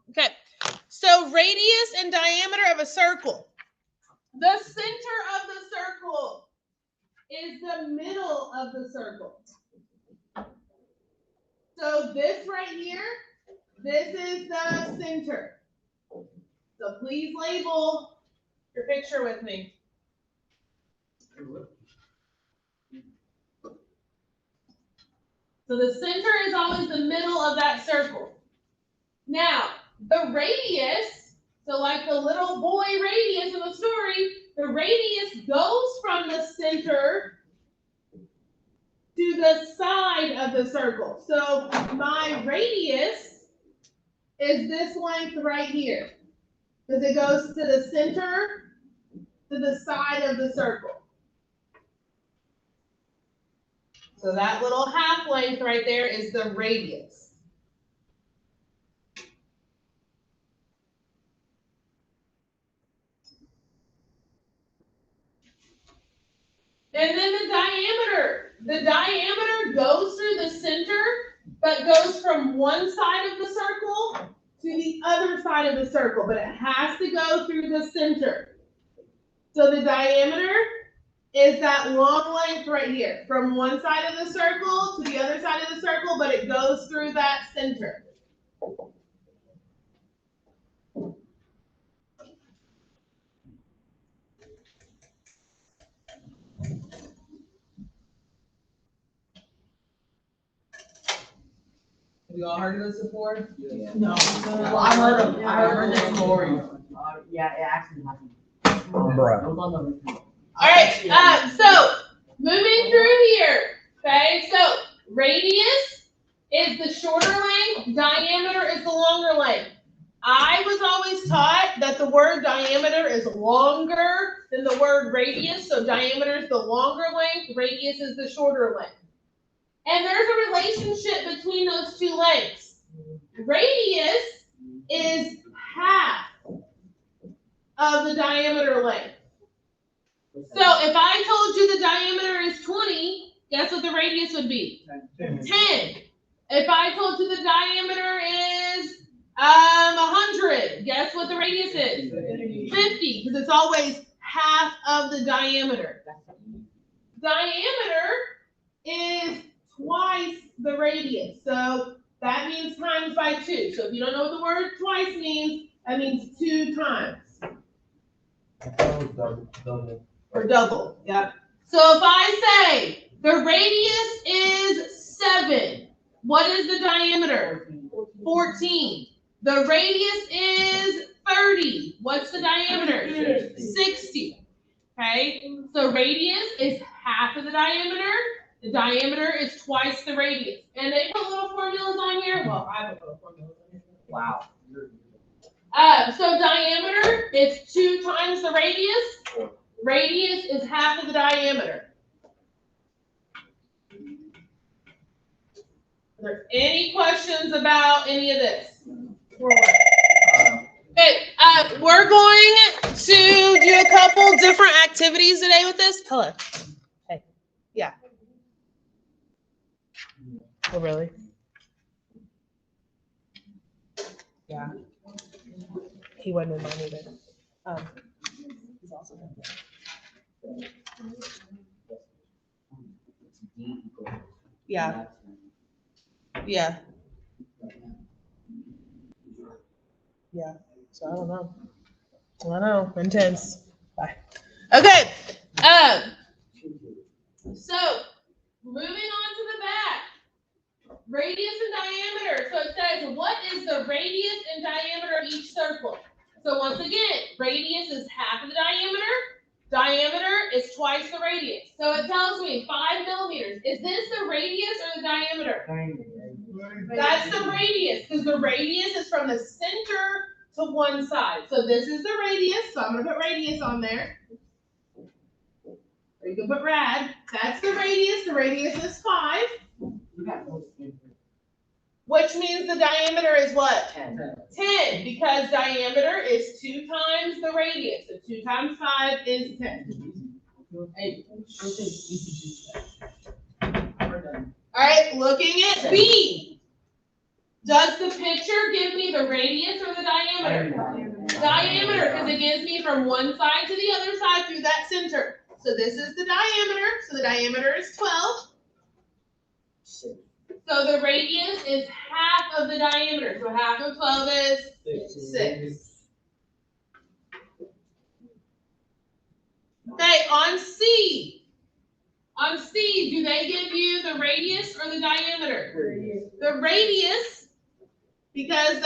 Okay, so radius and diameter of a circle. The center of the circle is the middle of the circle. So this right here, this is the center. So please label your picture with me. So the center is always the middle of that circle. Now, the radius, so like the little boy radius in the story, the radius goes from the center to the side of the circle. So my radius is this length right here, because it goes to the center, to the side of the circle. So that little half length right there is the radius. And then the diameter. The diameter goes through the center, but goes from one side of the circle to the other side of the circle, but it has to go through the center. So the diameter is that long length right here, from one side of the circle to the other side of the circle, but it goes through that center. Have you all heard of this before? Yeah. No. Well, I heard this story. Yeah, it actually happened. All right, so moving through here, okay, so radius is the shorter length, diameter is the longer length. I was always taught that the word diameter is longer than the word radius, so diameter is the longer length, radius is the shorter length. And there's a relationship between those two lengths. Radius is half of the diameter length. So if I told you the diameter is 20, guess what the radius would be? 10. If I told you the diameter is 100, guess what the radius is? 50, because it's always half of the diameter. Diameter is twice the radius, so that means times by 2. So if you don't know what the word twice means, that means 2 times. Or double, yeah. So if I say the radius is 7, what is the diameter? 14. The radius is 30. What's the diameter? 60. Okay, so radius is half of the diameter. The diameter is twice the radius. And they put little formulas on here. Well, I put little formulas on here. Wow. So diameter is 2 times the radius. Radius is half of the diameter. Are there any questions about any of this? Okay, we're going to do a couple different activities today with this. Hello. Hey. Yeah. Oh, really? Yeah. He wasn't in mine either. He's also done that. Yeah. Yeah. Yeah. So I don't know. I don't know. Intense. Bye. Okay. So moving on to the back. Radius and diameter. So it says, what is the radius and diameter of each circle? So once again, radius is half of the diameter. Diameter is twice the radius. So it tells me 5 millimeters. Is this the radius or the diameter? That's the radius, because the radius is from the center to one side. So this is the radius. So I'm going to put radius on there. Or you can put rad. That's the radius. The radius is 5. Which means the diameter is what? 10, because diameter is 2 times the radius. So 2 times 5 is 10. All right, looking at B. Does the picture give me the radius or the diameter? Diameter, because it gives me from one side to the other side through that center. So this is the diameter. So the diameter is 12. So the radius is half of the diameter. So half of 12 is 6. Okay, on C. On C, do they give you the radius or the diameter? The radius, because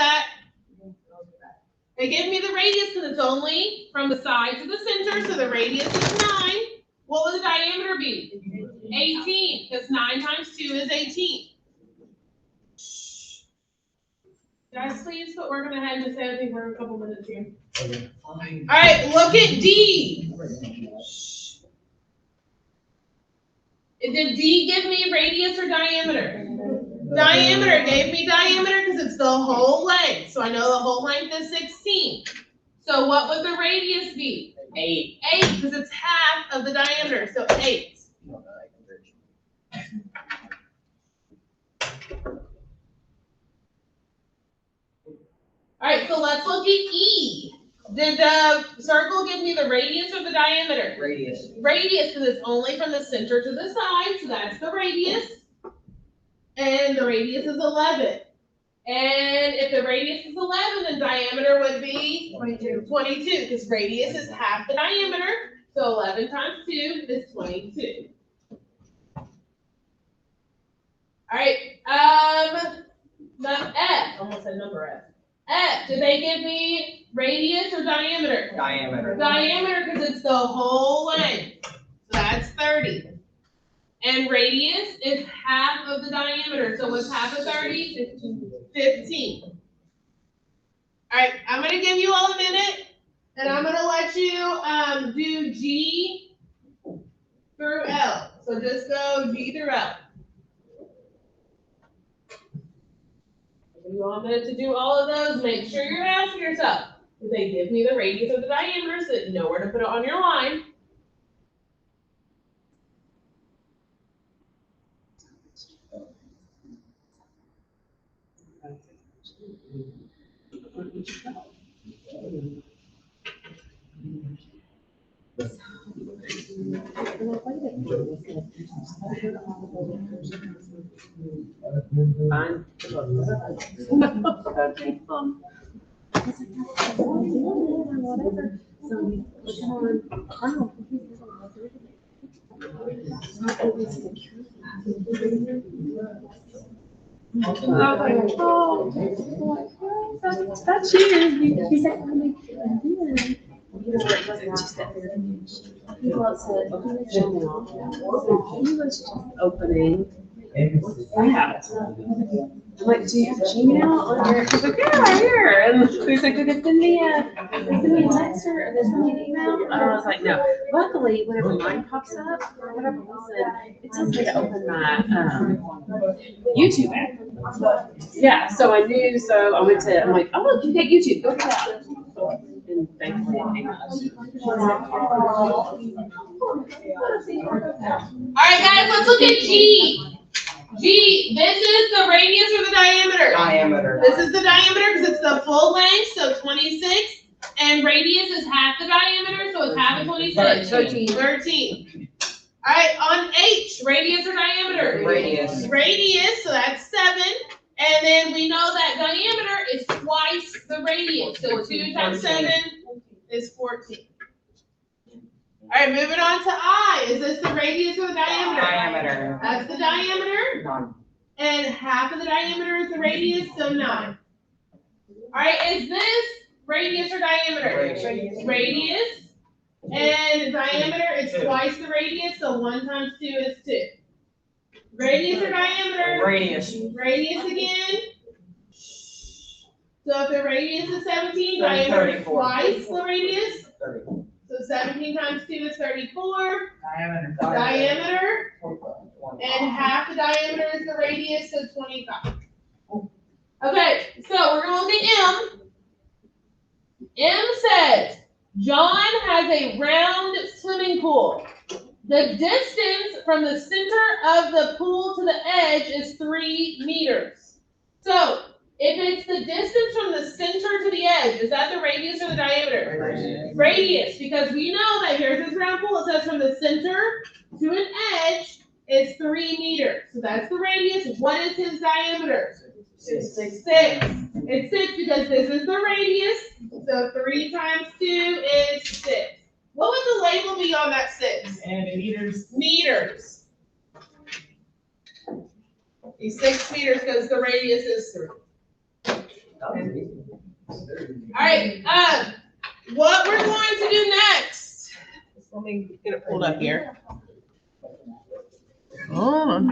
they give me the radius because it's only from the side to the center, so the radius is 9. What would the diameter be? 18, because 9 times 2 is 18. Guys, please quit working ahead and just say I think we're a couple minutes here. Okay. All right, look at D. Did D give me radius or diameter? Diameter gave me diameter because it's the whole length. So I know the whole length is 16. So what would the radius be? 8. 8, because it's half of the diameter. So 8. All right, so let's look at E. Did the circle give me the radius or the diameter? Radius. Radius, because it's only from the center to the side, so that's the radius. And the radius is 11. And if the radius is 11, then diameter would be 22, because radius is half the diameter. So 11 times 2 is 22. All right, the F, almost said number F. F, did they give me radius or diameter? Diameter. Diameter, because it's the whole length. So that's 30. And radius is half of the diameter. So what's half of 30? 15. All right, I'm going to give you all a minute, and I'm going to let you do G through L. So just go G through L. You want a minute to do all of those? Make sure you're asking yourself, do they give me the radius or the diameter so that you know where to put it on your line? Fine. That's you. He said, he was just opening. Yeah. I'm like, do you have Gmail on your? He's like, yeah, right here. And he's like, did they send me a text or did they send me an email? And I was like, no. Luckily, whenever mine pops up, for whatever reason, it tells me to open my YouTube app. Yeah, so I knew, so I went to, I'm like, oh, look, you got YouTube, go for that. And thankfully it came up. All right, guys, let's look at G. G, this is the radius or the diameter? Diameter. This is the diameter because it's the full length, so 26. And radius is half the diameter, so it's half of 26. 13. All right, on H, radius or diameter? Radius. Radius, so that's 7. And then we know that diameter is twice the radius. So 2 times 7 is 14. All right, moving on to I. Is this the radius or the diameter? Diameter. That's the diameter. 9. And half of the diameter is the radius, so 9. All right, is this radius or diameter? Radius. And diameter is twice the radius, so 1 times 2 is 2. Radius or diameter? Radius. Radius again. So if the radius is 17, diameter is twice the radius. 30. So 17 times 2 is 34. Diameter. Diameter. And half the diameter is the radius, so 25. Okay, so we're going to look at M. M says, John has a round swimming pool. The distance from the center of the pool to the edge is 3 meters. So the distance from the center to the edge. Is that the radius or the diameter? Radius, because we know that here's this round pool. It says from the center to an edge is 3 meters. So that's the radius. What is his diameter? 6. It's 6 because this is the radius. So 3 times 2 is 6. What would the label be on that 6? And meters. Meters. He's 6 meters because the radius is 3. All right. What we're going to do next? Let me get it pulled up here. Hold on.